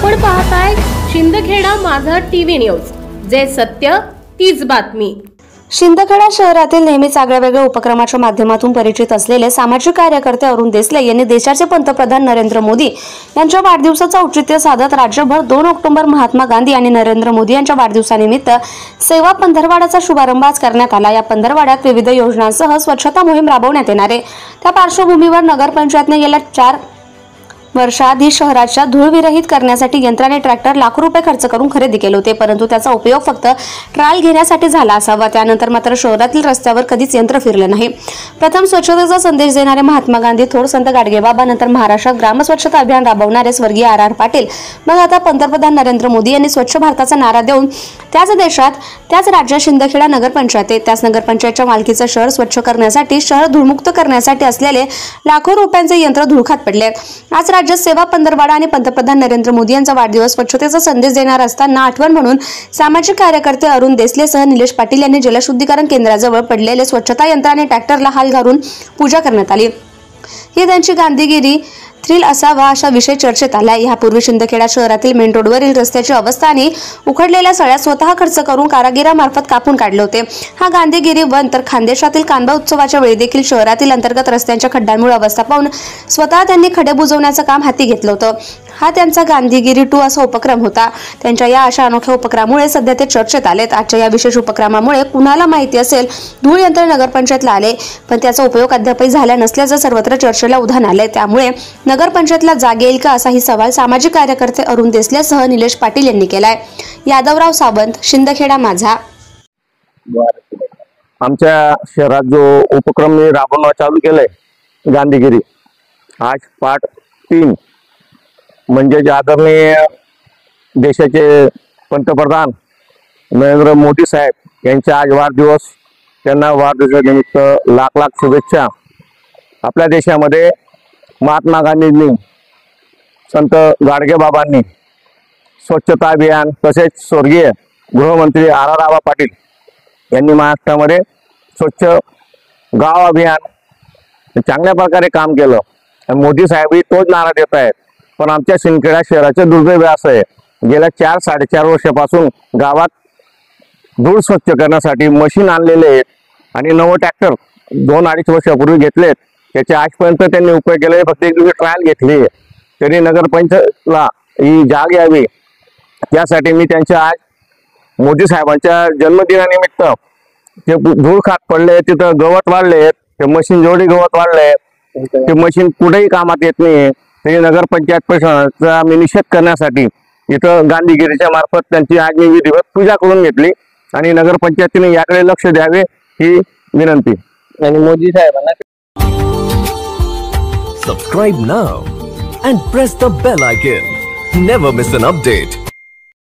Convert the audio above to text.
आपण पाहताय शिंदखेडा माझा टीव्ही न्यूज, जे सत्य तीच बातमी। शिंदखेडा शहरातील नेहमीच आगळ्यावेगळ्या उपक्रमाच्या माध्यमातून परिचित असलेले सामाजिक कार्यकर्ते अरुण देसले यांनी देशाचे पंतप्रधान नरेंद्र मोदी यांच्या वाढदिवसाचे औचित्य साधत राज्यभर 2 ऑक्टोबर महात्मा गांधी आणि नरेंद्र मोदी यांच्या वाढदिवसानिमित्त सेवा पंधरवाड्याचा शुभारंभ आज करण्यात आला। या पंधरवाड्यात विविध योजनांसह स्वच्छता मोहीम राबवण्यात येणार आहे। त्या पार्श्वभूमीवर नगरपंचायतने गेल्या 4 वर्षाआधी शहराच्या धूळविरहित करण्यासाठी यंत्राने ट्रॅक्टर लाखो रुपये खर्च करून खरेदी केले होते, परंतु त्याचा उपयोग फक्त ट्रायल घेण्यासाठी झाला असावा। त्यानंतर मात्र शहरातील रस्त्यावर कधीच यंत्र फिरले नाही। प्रथम स्वच्छतेचा संदेश देणारे महात्मा गांधी, थोर संत गाडगेबाबा, नंतर महाराष्ट्रात ग्राम स्वच्छता अभियान राबवणारे स्वर्गीय आर पाटील, मग आता पंतप्रधान नरेंद्र मोदी यांनी स्वच्छ भारताचा नारा देऊन त्याच देशात त्याच राज्यात शिंदखेडा नगरपंचायत त्याच नगरपंचायतच्या मालकीचं शहर स्वच्छ करण्यासाठी, शहर धूळमुक्त करण्यासाठी असलेले लाखो रुपयांचे यंत्र धूळखात पडले। आज राज्यात सेवा पंधरवाडा आणि पंतप्रधान नरेंद्र मोदी यांचा वाढदिवस स्वच्छतेचा संदेश देणार असताना आठवण म्हणून सामाजिक कार्यकर्ते अरुण देसलेसह निलेश पाटील यांनी जलशुद्धीकरण केंद्राजवळ पडलेले स्वच्छता यंत्राने ट्रॅक्टरला हाल घालून पूजा करण्यात आली। ही त्यांची गांधीगिरी थ्रिल असावा अशा विषय चर्चेत आला। यापूर्वी शिंदखेडा शहरातील मेन रोडवरील रस्त्याची अवस्था आणि उखडलेल्या सळ्या स्वतः खर्च करून कारागिरामार्फत कापून काढले होते। हा गांधीगिरी वन तर खानदेशातील कांदा उत्सवाच्या वेळी देखील शहरातील अंतर्गत रस्त्यांच्या खड्ड्यांमुळे अवस्था पाहून स्वतः त्यांनी खडे बुजवण्याचं काम हाती घेतलं होतं। हा त्यांचा गांधीगिरी 2 असा उपक्रम होता। त्यांच्या या अशा अनोख्या उपक्रमामुळे सध्या ते चर्चेत आलेत। आजच्या या विशेष उपक्रमामुळे कुणाला माहिती असेल धूळ यंत्र नगरपंचायतला आले, पण त्याचा उपयोग अद्यापही झाला नसल्याचं सर्वत्र चर्चेला उधाण आले। त्यामुळे नगरपंचायतला जाग येईल का असाही सवाल सामाजिक कार्यकर्ते अरुण देसलेसह निलेश पाटील यांनी केलाय। यादवराव सावंत, शिंदखेडा माझा। आमच्या शहरात जो उपक्रम मी राबवणं चालू केलंय गांधीगिरी, आज पार्ट 3 म्हणजे आदरणीय देशाचे पंतप्रधान नरेंद्र मोदी साहेब यांचा आज वाढदिवस, त्यांना वाढदिवसानिमित्त लाख लाख शुभेच्छा। आपल्या देशामध्ये महात्मा गांधींनी, संत गाडगेबाबांनी स्वच्छता अभियान, तसेच स्वर्गीय गृहमंत्री आर पाटील यांनी महाराष्ट्रामध्ये स्वच्छ गाव अभियान चांगल्या प्रकारे काम केलं। मोदी साहेबही तोच नारा देत आहेत। पण आमच्या शिंदखेडा शहराचे दुर्दैव असं आहे, गेल्या 4-4.5 वर्षापासून गावात धूळ स्वच्छ करण्यासाठी मशीन आणलेले आहेत आणि नवं ट्रॅक्टर 2-2.5 वर्षापूर्वी घेतलेत। त्याचे आजपर्यंत त्यांनी उपयोग केले, फक्त एक दिवस ट्रायल घेतली। तरी नगरपंचायतला ही जाग यावी त्यासाठी मी त्यांच्या आज मोदी साहेबांच्या जन्मदिनानिमित्त जे धूळ खात पडले, तिथं गवत वाढले, ते मशीन जेवढी गवत वाढले ते मशीन कुठेही कामात येत नाही। तरी नगरपंचायत प्रशासनाचा मी निषेध करण्यासाठी इथं गांधीगिरीच्या मार्फत त्यांची आज मी विधिवत पूजा करून घेतली आणि नगरपंचायतीने याकडे लक्ष द्यावे ही विनंती। आणि मोदी साहेबांना Subscribe now and press the bell icon. Never miss an update.